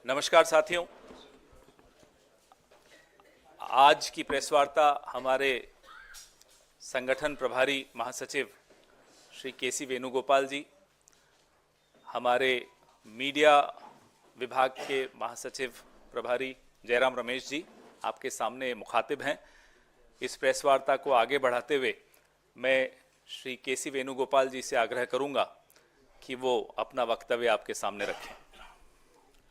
नमस्कार साथियों, आज की प्रेस वार्ता हमारे संगठन प्रभारी महासचिव श्री केसी वेणुगोपाल जी, हमारे मीडिया विभाग के महासचिव प्रभारी जयराम रमेश जी आपके सामने मुखातिब हैं। इस प्रेस वार्ता को आगे बढ़ाते हुए मैं श्री केसी वेणुगोपाल जी से आग्रह करूंगा कि वो अपना वक्तव्य आपके सामने रखें।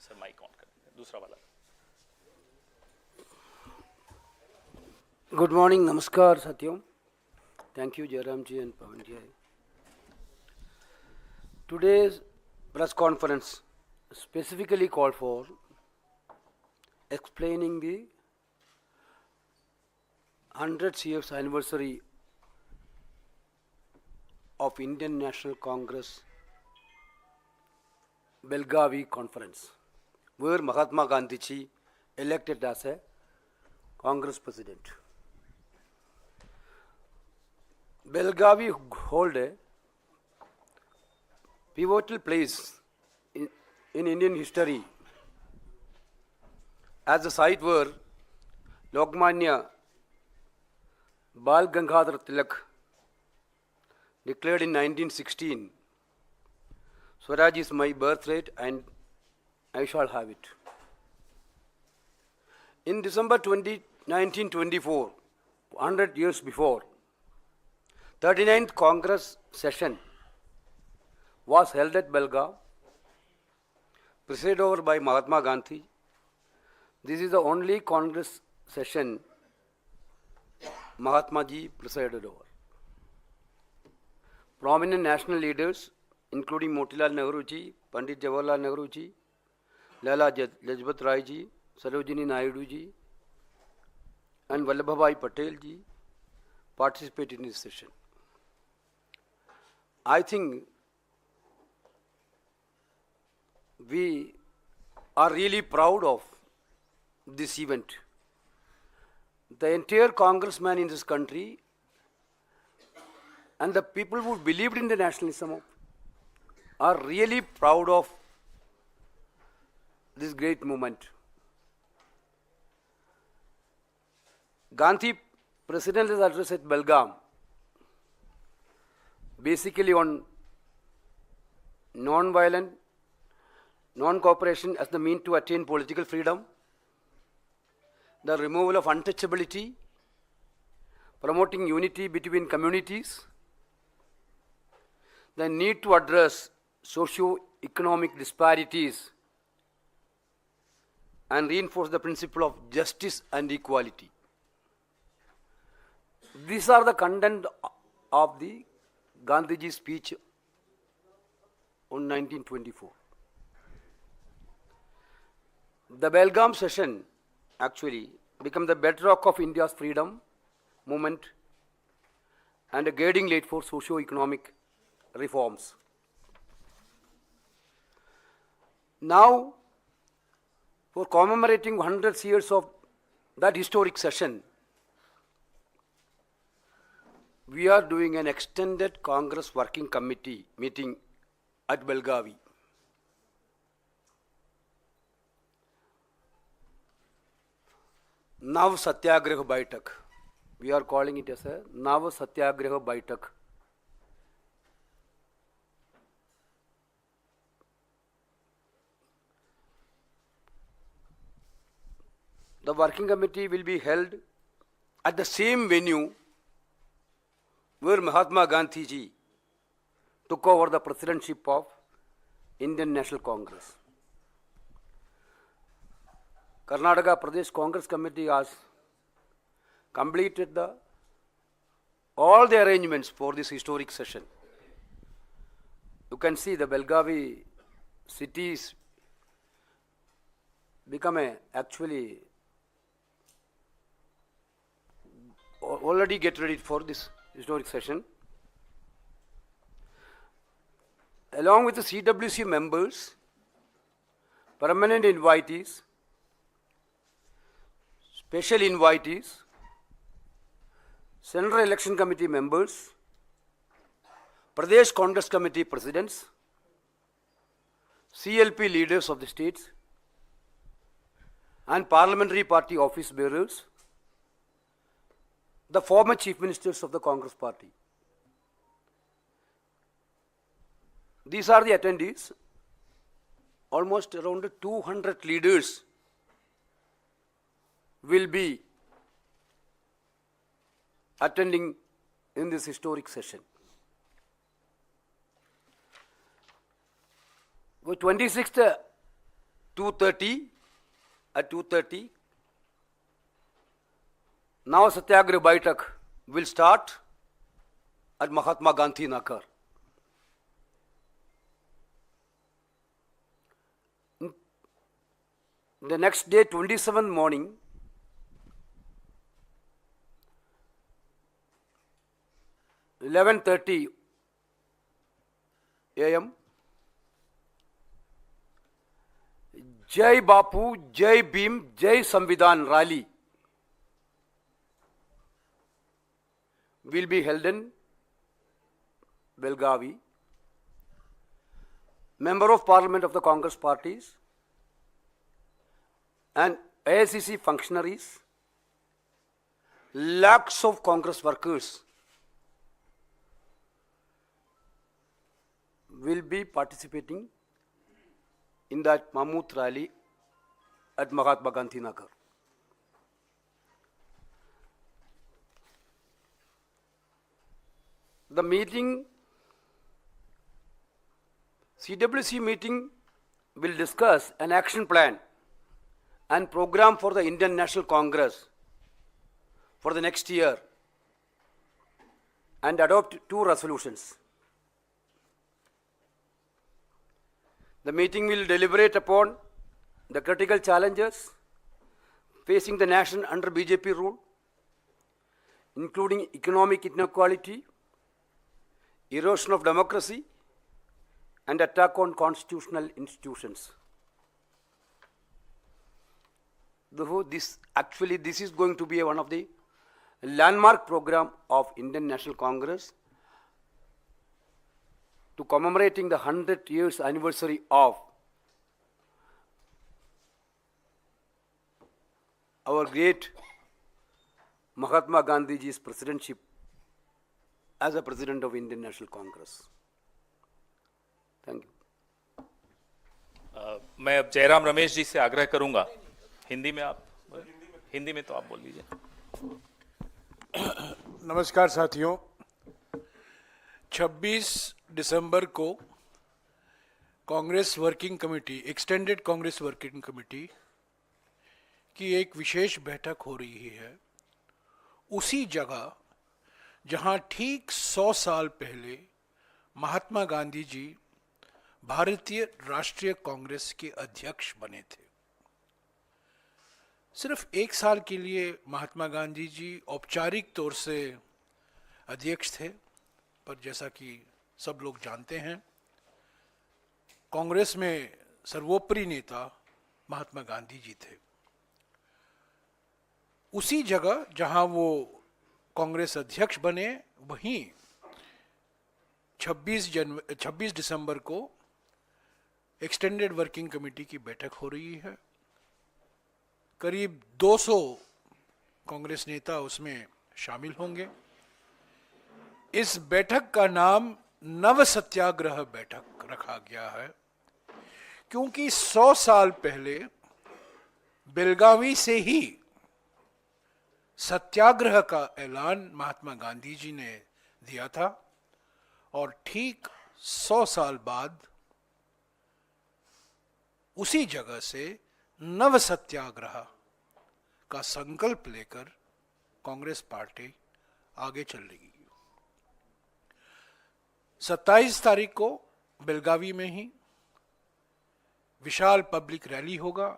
सर माइक ऑन करें, दूसरा वाला। Good morning, Namaskar, Satyam. Thank you, Jairam ji and Pawan ji. Today's press conference specifically called for explaining the 100th years anniversary of Indian National Congress Belgavi Conference, where Mahatma Gandhi ji elected as a Congress President. Belgavi hold a pivotal place in Indian history as the site where Lokmanya Bal Gangadhar Tilak declared in 1916, Swaraj is my birthright and I shall have it. In December 1924, 100 years before, 39th Congress session was held at Belgaum, presided over by Mahatma Gandhi. This is the only Congress session Mahatma ji presided over. Prominent national leaders, including Motilal Nehru ji, Pandit Jawaharlal Nehru ji, Lala Lajpat Rai ji, Sarojini Naidu ji, and Vallabhbhai Patel ji, participated in this session. I think we are really proud of this event. The entire congressmen in this country and the people who believed in the nationalism are really proud of this great movement. Gandhi presidential address at Belgaum basically on non-violent, non-cooperation as the mean to attain political freedom, the removal of untouchability, promoting unity between communities, the need to address socio-economic disparities and reinforce the principle of justice and equality. These are the content of the Gandhiji's speech on 1924. The Belgaum session actually became the bedrock of India's freedom movement and a guiding light for socio-economic reforms. Now, for commemorating 100 years of that historic session, we are doing an extended Congress Working Committee meeting at Belgavi. Nav Satyagraha Baitak. We are calling it as a Nav Satyagraha Baitak. The working committee will be held at the same venue where Mahatma Gandhi ji took over the presidency of Indian National Congress. Karnataka Pradesh Congress Committee has completed all the arrangements for this historic session. You can see the Belgavi cities become actually already get ready for this historic session. Along with the CWC members, permanent invitees, special invitees, Central Election Committee members, Pradesh Congress Committee presidents, CLP leaders of the states, and parliamentary party office bearers, the former chief ministers of the Congress party. These are the attendees. Almost around 200 leaders will be attending in this historic session. On 26th, 2:30, at 2:30, now Satyagraha Baitak will start at Mahatma Gandhi Nagar. The next day, 27th morning, (11:30 a.m., Jai Bapu, Jai Bhim, Jai Samvidhan rally will be held in Belgavi. Member of Parliament of the Congress parties and AICC functionaries, lakhs of Congress workers will be participating in that mammoth rally at Mahatma Gandhi Nagar. The meeting, CWC meeting, will discuss an action plan and program for the Indian National Congress for the next year and adopt 2 resolutions. The meeting will deliberate upon the critical challenges facing the nation under BJP rule, including economic inequality, erosion of democracy, and attack on constitutional institutions. Therefore, this is going to be one of the landmark program of Indian National Congress to commemorating the 100 years anniversary of our great Mahatma Gandhiji's presidentship as a president of Indian National Congress. Thank you. मैं अब जयराम रमेश जी से आग्रह करूंगा, हिंदी में तो आप बोल लीजिए। नमस्कार साथियों, 26 दिसंबर को Congress working committee, extended Congress working committee की एक विशेष बैठक हो रही है, उसी जगह जहां ठीक 100 साल पहले महात्मा गांधी जी भारतीय राष्ट्रीय कांग्रेस के अध्यक्ष बने थे। सिर्फ 1 साल के लिए महात्मा गांधी जी औपचारिक तौर से अध्यक्ष थे, पर जैसा कि सब लोग जानते हैं, कांग्रेस में सर्वोपरि नेता महात्मा गांधी जी थे। उसी जगह जहां वो कांग्रेस अध्यक्ष बने, वहीं 26 दिसंबर को एक्सटेंडेड वर्किंग कमेटी की बैठक हो रही है। करीब 200 कांग्रेस नेता उसमें शामिल होंगे। इस बैठक का नाम नव सत्याग्रह बैठक रखा गया है, क्योंकि 100 साल पहले बेलगावी से ही सत्याग्रह का ऐलान महात्मा गांधी जी ने दिया था और ठीक 100 साल बाद उसी जगह से नव सत्याग्रह का संकल्प लेकर कांग्रेस पार्टी आगे चल रही है। 27 तारीख को बेलगावी में ही विशाल पब्लिक रैली होगा।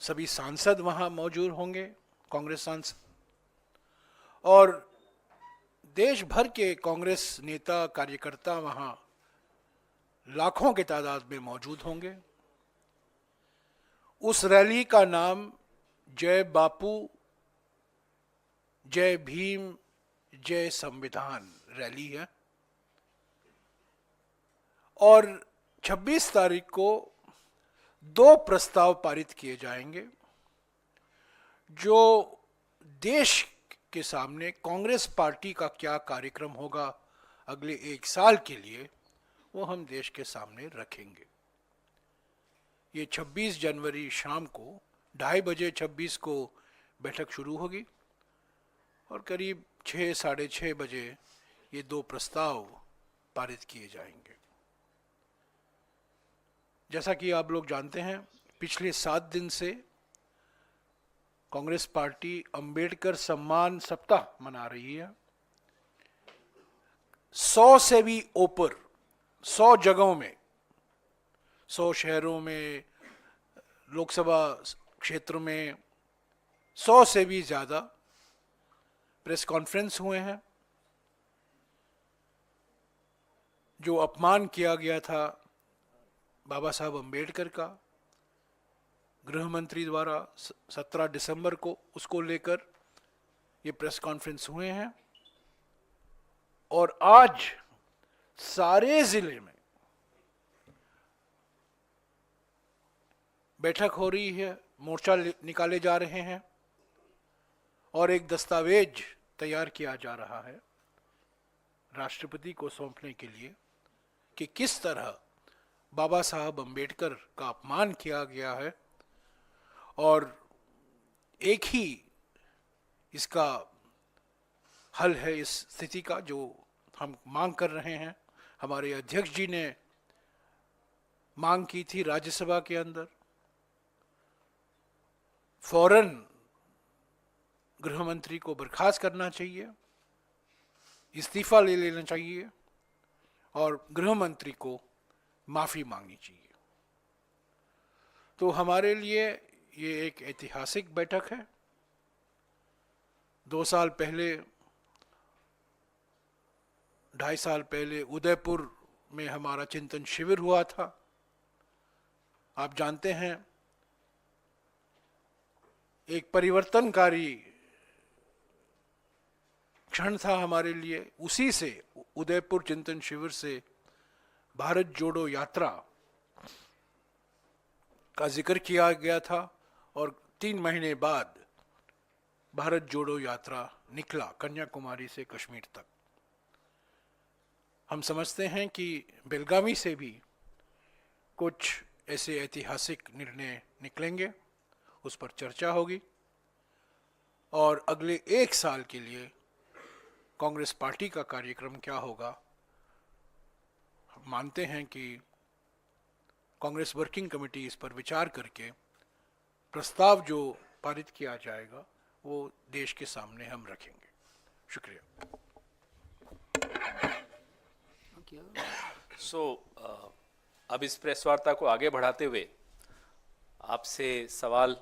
सभी सांसद वहां मौजूद होंगे, कांग्रेस सांसद, और देश भर के कांग्रेस नेता कार्यकर्ता वहां लाखों की तादाद में मौजूद होंगे। उस रैली का नाम जय बापू, जय भीम, जय संविधान रैली है। और 26 तारीख को 2 प्रस्ताव पारित किए जाएंगे जो देश के सामने कांग्रेस पार्टी का क्या कार्यक्रम होगा अगले 1 साल के लिए, वो हम देश के सामने रखेंगे। ये 26 जनवरी शाम को 2:30 बजे 26 को बैठक शुरू होगी और करीब 6 साढ़े 6 बजे ये 2 प्रस्ताव पारित किए जाएंगे। जैसा कि आप लोग जानते हैं, पिछले 7 दिन से कांग्रेस पार्टी अंबेडकर सम्मान सप्ताह मना रही है। 100 से भी ऊपर 100 जगहों में, 100 शहरों में, लोकसभा क्षेत्र में 100 से भी ज़्यादा प्रेस कॉन्फ्रेंस हुए हैं। जो अपमान किया गया था बाबा साहब अंबेडकर का गृह मंत्री द्वारा 17 दिसंबर को, उसको लेकर ये प्रेस कॉन्फ्रेंस हुए हैं। और आज सारे जिले में बैठक हो रही है, मोर्चा निकाले जा रहे हैं और एक दस्तावेज तैयार किया जा रहा है राष्ट्रपति को सौंपने के लिए कि किस तरह बाबा साहब अंबेडकर का अपमान किया गया है और एक ही इसका हल है इस स्थिति का जो हम मांग कर रहे हैं। हमारे अध्यक्ष जी ने मांग की थी राज्यसभा के अंदर, फौरन गृह मंत्री को बर्खास्त करना चाहिए, इस्तीफा ले लेना चाहिए और गृह मंत्री को माफी मांगनी चाहिए। तो हमारे लिए ये एक ऐतिहासिक बैठक है। 2 साल पहले, 2.5 साल पहले उदयपुर में हमारा चिंतन शिविर हुआ था। आप जानते हैं, एक परिवर्तनकारी क्षण था हमारे लिए। उसी से, उदयपुर चिंतन शिविर से भारत जोड़ो यात्रा का जिक्र किया गया था और 3 महीने बाद भारत जोड़ो यात्रा निकला कन्याकुमारी से कश्मीर तक। हम समझते हैं कि बेलगावी से भी कुछ ऐसे ऐतिहासिक निर्णय निकलेंगे, उस पर चर्चा होगी और अगले 1 साल के लिए कांग्रेस पार्टी का कार्यक्रम क्या होगा। हम मानते हैं कि कांग्रेस वर्किंग कमेटी इस पर विचार करके प्रस्ताव जो पारित किया जाएगा वो देश के सामने हम रखेंगे। शुक्रिया। अब इस प्रेस वार्ता को आगे बढ़ाते हुए आपसे सवाल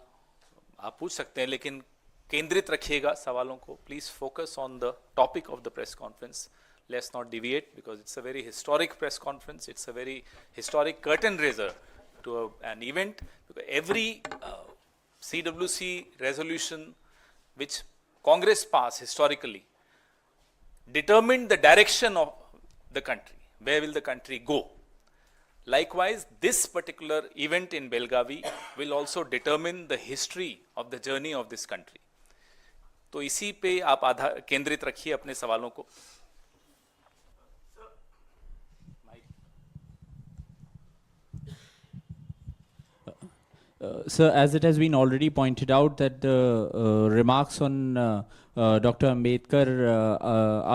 आप पूछ सकते हैं, लेकिन केंद्रित रखिएगा सवालों को। Please focus on the topic of the press conference. Let's not deviate because it's a very historic press conference. It's a very historic curtain raiser to an event. Because every CWC resolution which Congress passed historically determined the direction of the country. Where will the country go? Likewise, this particular event in Belgavi will also determine the history of the journey of this country. तो इसी पे आप आधार केंद्रित रखिए अपने सवालों को। Sir, as it has been already pointed out that the remarks on Dr. Ambedkar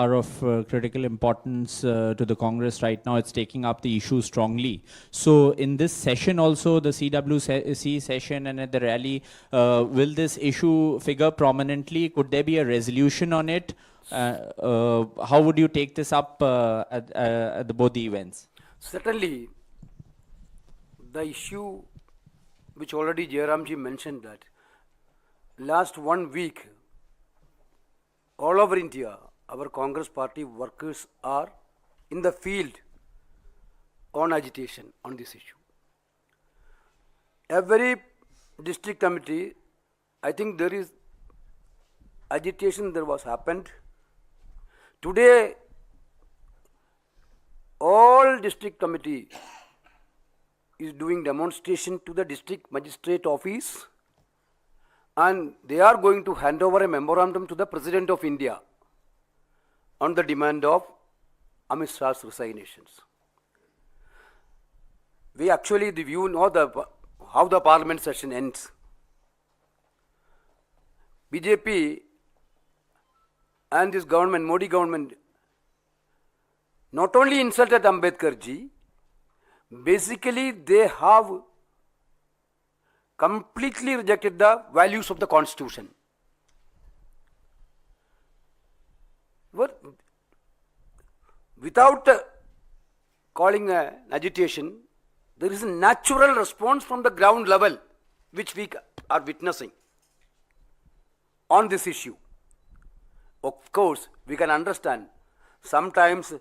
are of critical importance to the Congress right now. It's taking up the issue strongly. So in this session also, the CWC session and at the rally, will this issue figure prominently? Could there be a resolution on it? How would you take this up at both the events? Certainly, the issue which already Jairamji mentioned, that last 1 week, all over India, our Congress party workers are in the field on agitation on this issue. Every district committee, I think there is agitation there was happened. Today, all district committee is doing demonstration to the district magistrate office, and they are going to hand over a memorandum to the President of India on the demand of Amit Shah's resignations. We actually review how the parliament session ends. BJP and this government, Modi government, not only insulted Ambedkar ji, basically they have completely rejected the values of the constitution. Without calling an agitation, there is a natural response from the ground level which we are witnessing on this issue. Of course, we can understand sometimes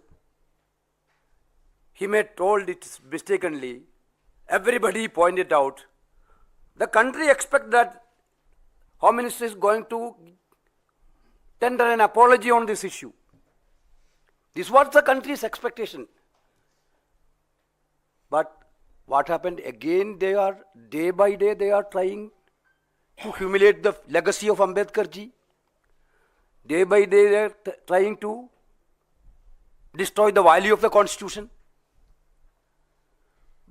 he may told it mistakenly. Everybody pointed out. The country expects that Home Minister is going to tender an apology on this issue. This was the country's expectation. But what happened? Again, they are, day by day, they are trying to humiliate the legacy of Ambedkar ji. Day by day, they are trying to destroy the value of the constitution.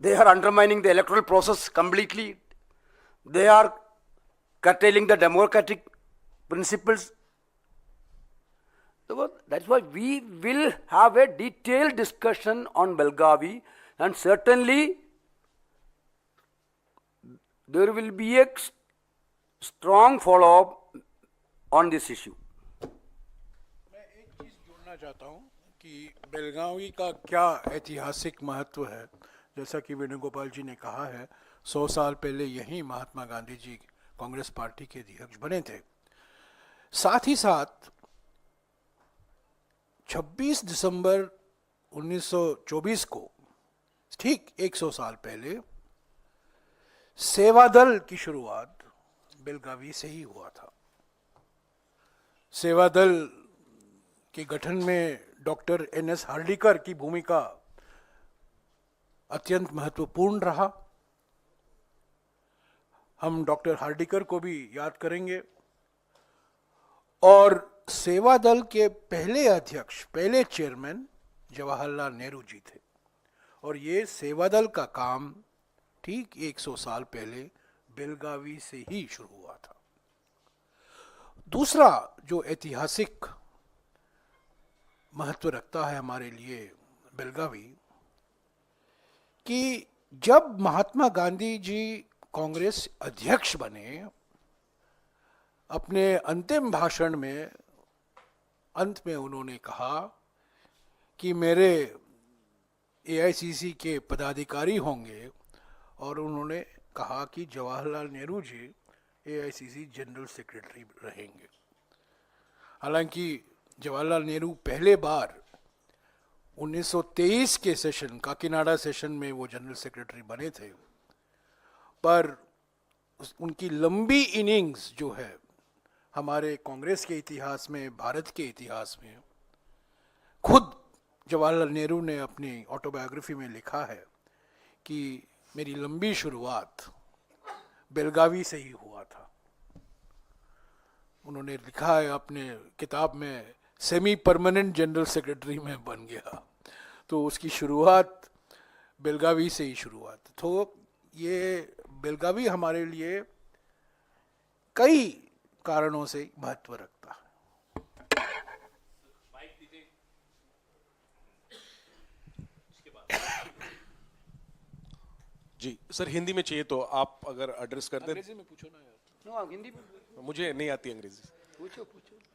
They are undermining the electoral process completely. They are curtailing the democratic principles. That's why we will have a detailed discussion on Belgavi, and certainly there will be a strong follow-up on this issue. मैं एक चीज जोड़ना चाहता हूं कि बेलगावी का क्या ऐतिहासिक महत्व है। जैसा कि वेणुगोपाल जी ने कहा है, 100 साल पहले यही महात्मा गांधी जी कांग्रेस पार्टी के अध्यक्ष बने थे। साथ ही साथ 26 दिसंबर 1924 को, ठीक 100 साल पहले, सेवा दल की शुरुआत बेलगावी से ही हुआ था। सेवा दल के गठन में डॉक्टर एन.एस. हार्डिकर की भूमिका अत्यंत महत्वपूर्ण रहा। हम डॉक्टर हार्डिकर को भी याद करेंगे। और सेवा दल के पहले अध्यक्ष, पहले चेयरमैन जवाहरलाल नेहरू जी थे। और ये सेवा दल का काम ठीक 100 साल पहले बेलगावी से ही शुरू हुआ था। दूसरा जो ऐतिहासिक महत्व रखता है हमारे लिए बेलगावी, कि जब महात्मा गांधी जी कांग्रेस अध्यक्ष बने, अपने अंतिम भाषण में अंत में उन्होंने कहा कि मेरे एआईसीसी के पदाधिकारी होंगे, और उन्होंने कहा कि Jawaharlal Nehru ji AICC general secretary रहेंगे। हालांकि जवाहरलाल नेहरू पहले बार 1923 के सेशन, काकीनाडा सेशन में वो जनरल सेक्रेटरी बने थे, पर उनकी लंबी इनिंग्स जो है हमारे कांग्रेस के इतिहास में, भारत के इतिहास में, खुद जवाहरलाल नेहरू ने अपनी ऑटोबायोग्राफी में लिखा है कि मेरी लंबी शुरुआत बेलगावी से ही हुआ था। उन्होंने लिखा है अपने किताब में, सेमी परमानेंट जनरल सेक्रेटरी में बन गया, तो उसकी शुरुआत बेलगावी से ही शुरुआत। तो ये बेलगावी हमारे लिए कई कारणों से महत्व रखता है। जी सर, हिंदी में चाहिए तो आप अगर एड्रेस कर दें। अंग्रेजी में पूछो ना यार। हिंदी में मुझे नहीं आती अंग्रेजी। पूछो।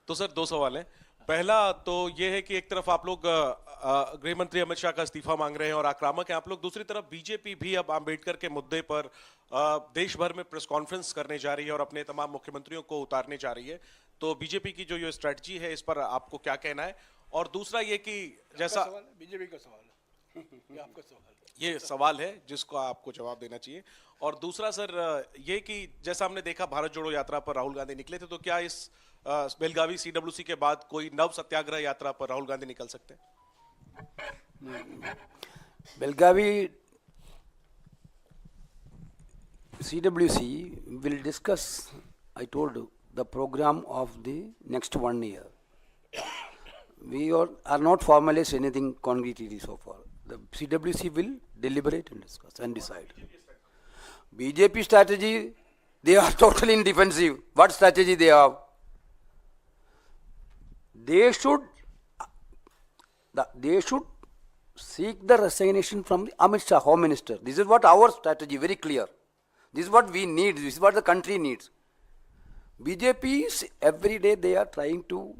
तो सर 2 सवाल हैं। पहला तो ये है कि एक तरफ आप लोग गृह मंत्री अमित शाह का इस्तीफा मांग रहे हैं और आक्रामक हैं आप लोग, दूसरी तरफ बीजेपी भी अब अंबेडकर के मुद्दे पर देश भर में प्रेस कॉन्फ्रेंस करने जा रही है और अपने तमाम मुख्यमंत्रियों को उतारने जा रही है। तो बीजेपी की जो ये स्ट्रेटजी है, इस पर आपको क्या कहना है? और दूसरा ये कि जैसा बीजेपी का सवाल है, ये आपका सवाल है। ये सवाल है जिसको आपको जवाब देना चाहिए। और दूसरा सर ये कि जैसा हमने देखा भारत जोड़ो यात्रा पर राहुल गांधी निकले थे, तो क्या इस बेलगावी सीडब्ल्यूसी के बाद कोई नव सत्याग्रह यात्रा पर राहुल गांधी निकल सकते हैं? Belagavi CWC will discuss, I told you, the program of the next 1 year. We are not formalized anything concretely so far. The CWC will deliberate and discuss and decide. BJP strategy, they are totally in defensive. What strategy they have? They should seek the resignation from the Amit Shah, Home Minister. This is what our strategy, very clear. This is what we need. This is what the country needs. BJP, every day they are trying to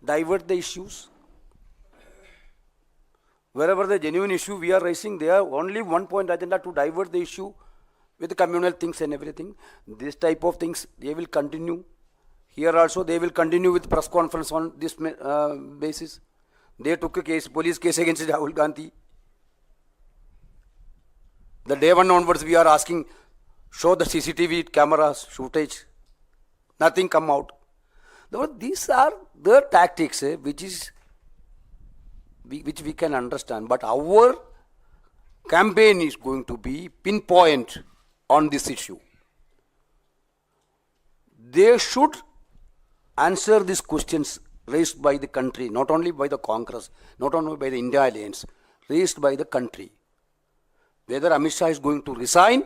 divert the issues. Wherever the genuine issue we are raising, they are only one point agenda to divert the issue with the communal things and everything. This type of things, they will continue. Here also, they will continue with press conference on this basis. They took a case, police case against Rahul Gandhi. The day one onwards, we are asking, show the CCTV cameras, footage. Nothing come out. These are the tactics which we can understand. But our campaign is going to be pinpoint on this issue. They should answer these questions raised by the country, not only by the Congress, not only by the India Alliance, raised by the country. Whether Amit Shah is going to resign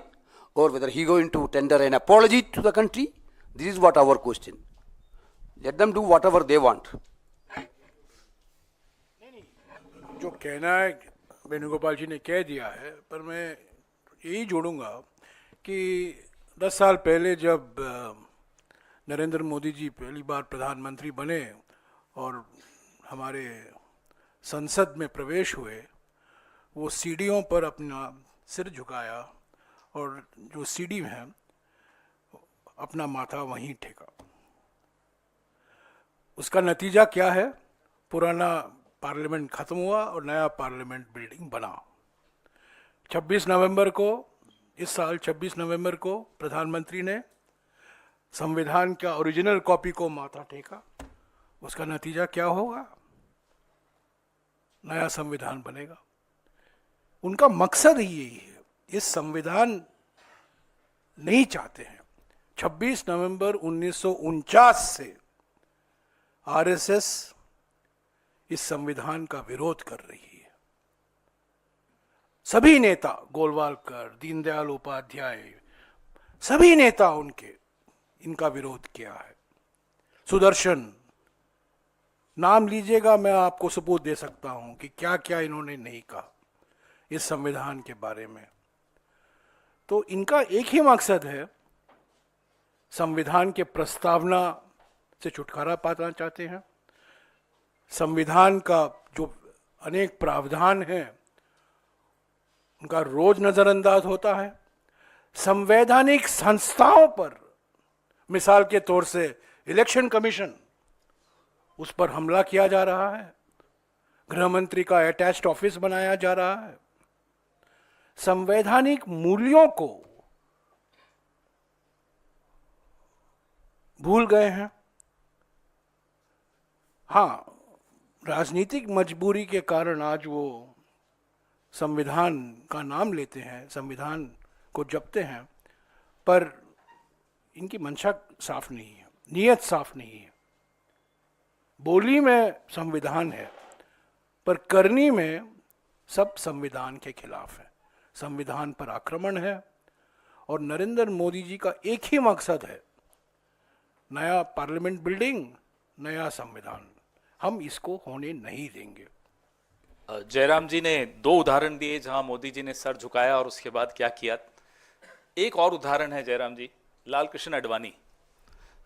or whether he is going to tender an apology to the country, this is what our question. Let them do whatever they want. जो कहना है वेणुगोपाल जी ने कह दिया है, पर मैं यही जोड़ूंगा कि 10 साल पहले जब नरेंद्र मोदी जी पहली बार प्रधानमंत्री बने और हमारे संसद में प्रवेश हुए, वो सीढ़ियों पर अपना सिर झुकाया और जो सीढ़ी है अपना माथा वहीं ठेका। उसका नतीजा क्या है? पुराना पार्लियामेंट खत्म हुआ और नया पार्लियामेंट बिल्डिंग बना। 26 नवंबर को, इस साल 26 नवंबर को प्रधानमंत्री ने संविधान का ओरिजिनल कॉपी को माथा टेका। उसका नतीजा क्या होगा? नया संविधान बनेगा। उनका मकसद ही यही है। इस संविधान नहीं चाहते हैं। 26 नवंबर 1949 से आरएसएस इस संविधान का विरोध कर रही है। सभी नेता, गोलवालकर, दीनदयाल उपाध्याय, सभी नेता उनके इनका विरोध किया है। सुदर्शन, नाम लीजिएगा, मैं आपको सबूत दे सकता हूं कि क्या क्या इन्होंने नहीं कहा इस संविधान के बारे में। तो इनका एक ही मकसद है, संविधान के प्रस्तावना से छुटकारा पाना चाहते हैं। संविधान का जो अनेक प्रावधान हैं उनका रोज नजरअंदाज होता है। संवैधानिक संस्थाओं पर, मिसाल के तौर से इलेक्शन कमीशन, उस पर हमला किया जा रहा है। गृह मंत्री का अटैच्ड ऑफिस बनाया जा रहा है। संवैधानिक मूल्यों को भूल गए हैं। हाँ, राजनीतिक मजबूरी के कारण आज वो संविधान का नाम लेते हैं, संविधान को जपते हैं, पर इनकी मंशा साफ नहीं है, नीयत साफ नहीं है। बोली में संविधान है, पर करनी में सब संविधान के खिलाफ है। संविधान पर आक्रमण है और नरेंद्र मोदी जी का एक ही मकसद है, नया पार्लियामेंट बिल्डिंग, नया संविधान। हम इसको होने नहीं देंगे। जयराम जी ने 2 उदाहरण दिए जहां मोदी जी ने सर झुकाया और उसके बाद क्या किया। एक और उदाहरण है जयराम जी, लाल कृष्ण आडवाणी,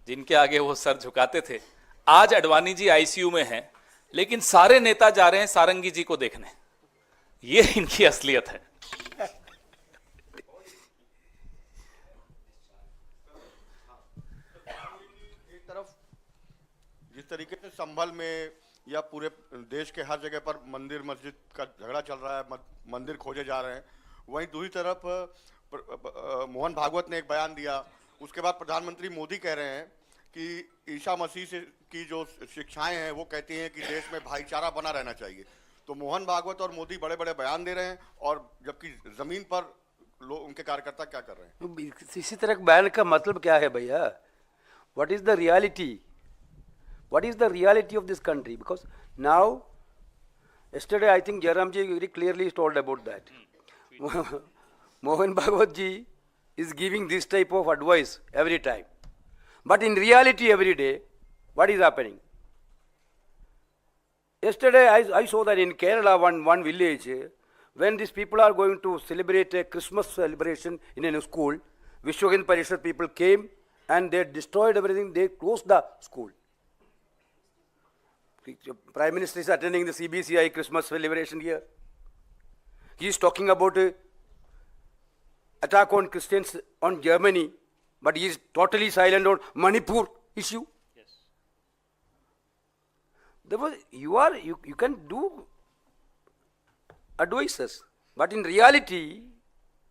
जिनके आगे वो सर झुकाते थे। आज आडवाणी जी आईसीयू में हैं, लेकिन सारे नेता जा रहे हैं सारंगी जी को देखने। ये इनकी असलियत है। एक तरफ जिस तरीके से संभल में या पूरे देश के हर जगह पर मंदिर मस्जिद का झगड़ा चल रहा है, मंदिर खोजे जा रहे हैं, वहीं दूसरी तरफ मोहन भागवत ने एक बयान दिया। उसके बाद प्रधानमंत्री मोदी कह रहे हैं कि ईसा मसीह से की जो शिक्षाएं हैं वो कहती हैं कि देश में भाईचारा बना रहना चाहिए। तो मोहन भागवत और मोदी बड़े बड़े बयान दे रहे हैं और जबकि जमीन पर लोग उनके कार्यकर्ता क्या कर रहे हैं? इसी तरह के बयान का मतलब क्या है भैया? What is the reality? What is the reality of this country? Because now, yesterday I think Jairam ji very clearly told about that. Mohan Bhagwat ji is giving this type of advice every time. But in reality every day, what is happening? Yesterday I saw that in Kerala, one village, when these people are going to celebrate a Christmas celebration in a school, Vishwagan Parishad people came and they destroyed everything, they closed the school. Prime Minister is attending the CBCI Christmas celebration here. He is talking about attack on Christians on Germany, but he is totally silent on Manipur issue. Yes. Therefore, you can do advices, but in reality,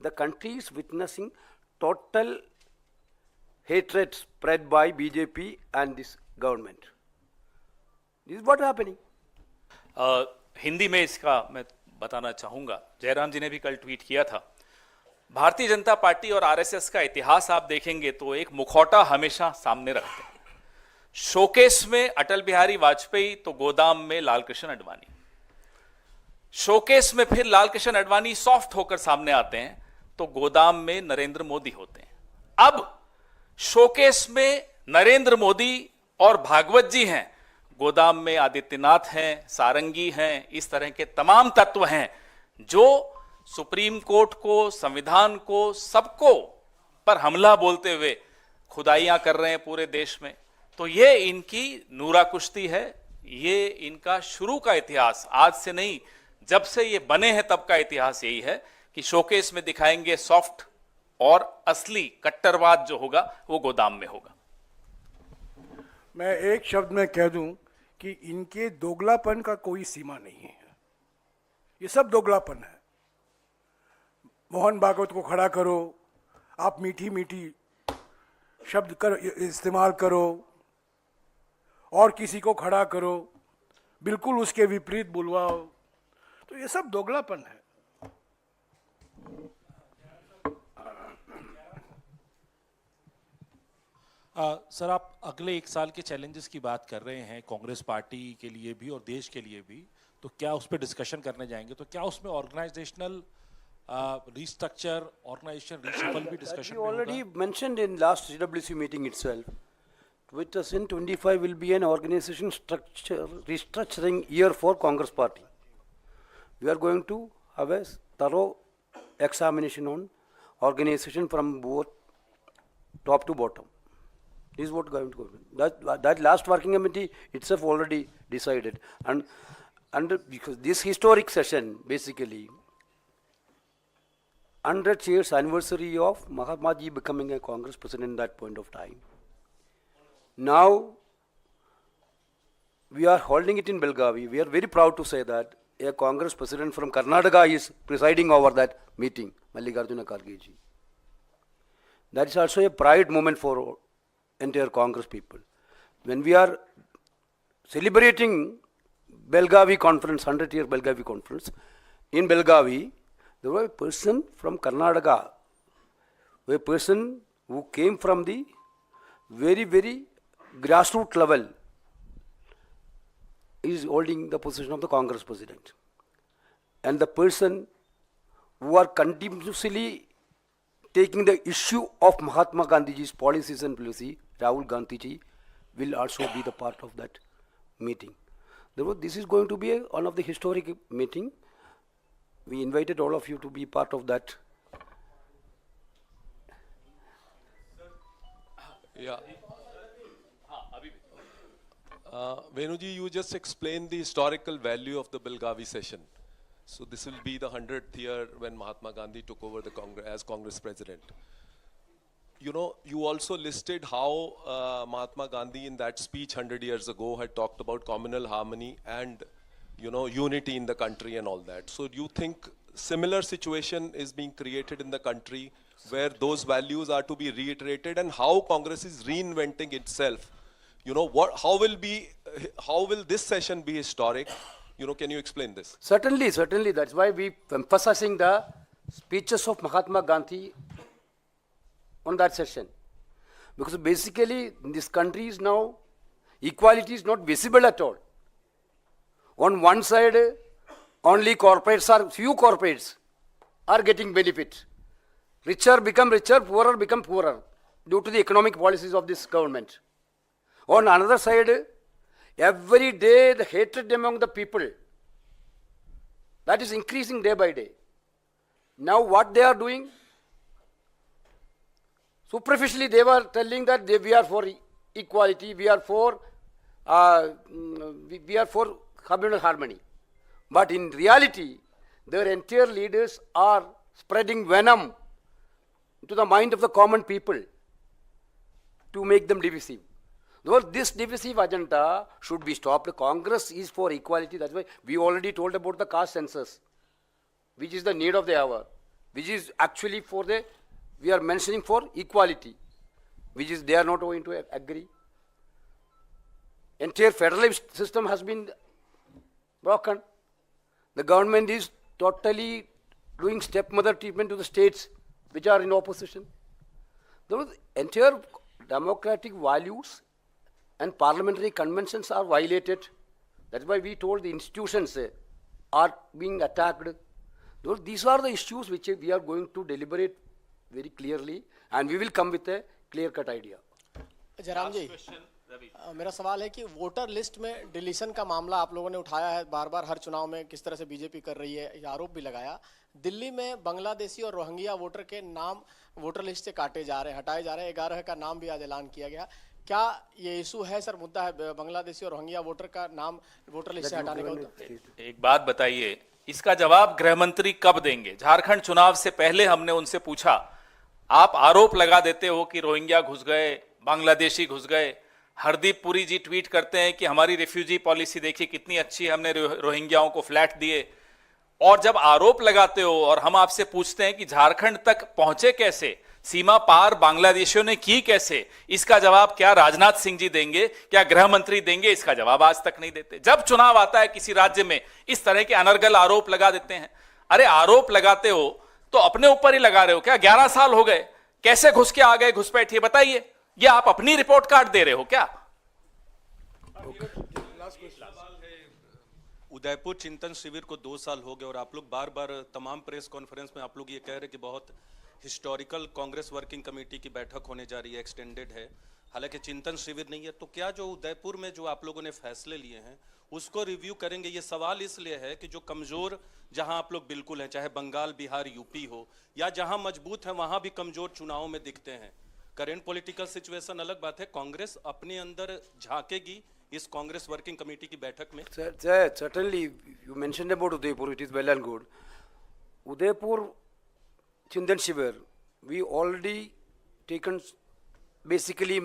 the country is witnessing total hatred spread by BJP and this government. This is what is happening. Hindi में इसका मैं बताना चाहूंगा। जयराम जी ने भी कल tweet किया था। भारतीय जनता पार्टी और आरएसएस का इतिहास आप देखेंगे तो एक मुखौटा हमेशा सामने रखते हैं। शोकेस में अटल बिहारी वाजपेयी तो गोदाम में लालकृष्ण आडवाणी। शोकेस में फिर लालकृष्ण आडवाणी सॉफ्ट होकर सामने आते हैं तो गोदाम में नरेंद्र मोदी होते हैं। अब शोकेस में नरेंद्र मोदी और भागवत जी हैं, गोदाम में आदित्यनाथ हैं, सारंगी हैं, इस तरह के तमाम तत्व हैं जो सुप्रीम कोर्ट को, संविधान को, सबको पर हमला बोलते हुए खुदाइयां कर रहे हैं पूरे देश में। तो ये इनकी नूरा कुश्ती है, ये इनका शुरू का इतिहास, आज से नहीं, जब से ये बने हैं तब का इतिहास यही है कि शोकेस में दिखाएंगे सॉफ्ट और असली कट्टरवाद जो होगा वो गोदाम में होगा। मैं एक शब्द में कह दूं कि इनके दोगलापन का कोई सीमा नहीं है, ये सब दोगलापन है। मोहन भागवत को खड़ा करो, आप मीठी मीठी शब्द कर इस्तेमाल करो, और किसी को खड़ा करो, बिल्कुल उसके विपरीत बुलवाओ, तो ये सब दोगलापन है। सर, आप अगले एक साल के चैलेंजेस की बात कर रहे हैं कांग्रेस पार्टी के लिए भी और देश के लिए भी, तो क्या उस पर डिस्कशन करने जाएंगे? तो क्या उसमें ऑर्गेनाइजेशनल restructure, organization reshuffle भी discussion We में already होगा? mentioned in last CWC meeting itself. 2025 will be an organization structure restructuring year for Congress Party. We are going to have a thorough examination on organization from both top to bottom. This is what going to go. That last working committee itself already decided, and because this historic session basically 100 years anniversary of Mahatma Ji becoming a Congress president at that point of time. Now we are holding it in Belgavi. We are very proud to say that a Congress president from Karnataka is presiding over that meeting, Mallikarjuna Kharge ji. That is also a pride moment for entire Congress people. When we are celebrating Belgavi conference, 100-year Belgavi conference, in Belgavi, there was a person from Karnataka, a person who came from the very, very grassroots level, is holding the position of the Congress president. And the person who are continuously taking the issue of Mahatma Gandhiji's policies and policy, Rahul Gandhiji, will also be the part of that meeting. Therefore, this is going to be one of the historic meeting. We invited all of you to be part of that. Yeah. Venuji, you just explained the historical value of the Belgavi session. So this will be the 100th year when Mahatma Gandhi took over the Congress as Congress president. You know, you also listed how Mahatma Gandhi in that speech 100 years ago had talked about communal harmony and, you know, unity in the country and all that. So do you think similar situation is being created in the country where those values are to be reiterated, and how Congress is reinventing itself? You know, how will this session be historic? You know, can you explain this? Certainly, certainly. That's why we emphasizing the speeches of Mahatma Gandhi on that session. Because basically in this country is now equality is not visible at all. On one side, only few corporates are getting benefit. Richer become richer, poorer become poorer due to the economic policies of this government. On another side, every day the hatred among the people, that is increasing day by day. Now what they are doing? Superficially they were telling that we are for equality, we are for communal harmony. But in reality, their entire leaders are spreading venom into the mind of the common people to make them divisive. Though this divisive agenda should be stopped. Congress is for equality. That's why we already told about the caste census, which is the need of the hour, which is actually for the, we are mentioning for equality, which is they are not going to agree. Entire federal system has been broken. The government is totally doing stepmother treatment to the states which are in opposition. Those entire democratic values and parliamentary conventions are violated. That's why we told the institutions are being attacked. These are the issues which we are going to deliberate very clearly, and we will come with a clear-cut idea. Jairam ji, मेरा सवाल है कि voter list में deletion का मामला आप लोगों ने उठाया है बार बार हर चुनाव में, किस तरह से बीजेपी कर रही है, ये आरोप भी लगाया। दिल्ली में बांग्लादेशी और रोहिंग्या वोटर के नाम वोटर लिस्ट से काटे जा रहे हैं, हटाए जा रहे हैं। 11 का नाम भी आज ऐलान किया गया। क्या ये इशू है सर, मुद्दा है बांग्लादेशी और रोहिंग्या वोटर का नाम वोटर लिस्ट से हटाने का? एक बात बताइए, इसका जवाब गृह मंत्री कब देंगे? झारखंड चुनाव से पहले हमने उनसे पूछा, आप आरोप लगा देते हो कि रोहिंग्या घुस गए, बांग्लादेशी घुस गए। हरदीप पुरी जी ट्वीट करते हैं कि हमारी रिफ्यूजी पॉलिसी देखिए कितनी अच्छी है, हमने रोहिंग्याओं को फ्लैट दिए। और जब आरोप लगाते हो और हम आपसे पूछते हैं कि झारखंड तक पहुंचे कैसे, सीमा पार बांग्लादेशियों ने की कैसे, इसका जवाब क्या राजनाथ सिंह जी देंगे, क्या गृह मंत्री देंगे? इसका जवाब आज तक नहीं देते। जब चुनाव आता है किसी राज्य में इस तरह के अनर्गल आरोप लगा देते हैं। अरे आरोप लगाते हो तो अपने ऊपर ही लगा रहे हो क्या? 11 साल हो गए, कैसे घुस के आ गए घुसपैठिए, बताइए। ये आप अपनी रिपोर्ट कार्ड दे रहे हो क्या? उदयपुर चिंतन शिविर को 2 साल हो गए और आप लोग बार बार तमाम प्रेस कॉन्फ्रेंस में आप लोग ये कह रहे कि बहुत हिस्टोरिकल कांग्रेस वर्किंग कमेटी की बैठक होने जा रही है, एक्सटेंडेड है, हालांकि चिंतन शिविर नहीं है। तो क्या जो उदयपुर में जो आप लोगों ने फैसले लिए हैं उसको रिव्यू करेंगे? ये सवाल इसलिए है कि जो कमजोर जहां आप लोग बिल्कुल हैं, चाहे बंगाल, बिहार, यूपी हो, या जहां मजबूत है वहां भी कमजोर चुनावों में दिखते हैं। करेंट पॉलिटिकल सिचुएशन अलग बात है, कांग्रेस अपने अंदर झांकेगी इस कांग्रेस वर्किंग कमेटी की बैठक में? Certainly, you mentioned about Udaipur, it is well and good. Udaipur Chintan Shivir, we already taken basically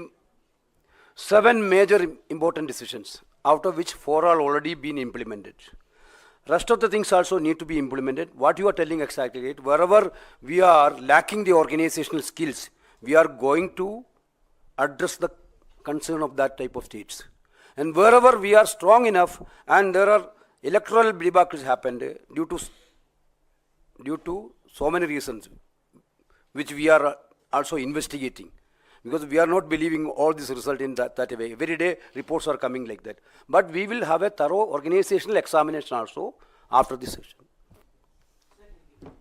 7 major important decisions, out of which 4 are already been implemented. Rest of the things also need to be implemented. What you are telling exactly right. Wherever we are lacking the organizational skills, we are going to address the concern of that type of states. And wherever we are strong enough and there are electoral debacles happened due to so many reasons, which we are also investigating, because we are not believing all this result in that way. Every day reports are coming like that. But we will have a thorough organizational examination also after this session.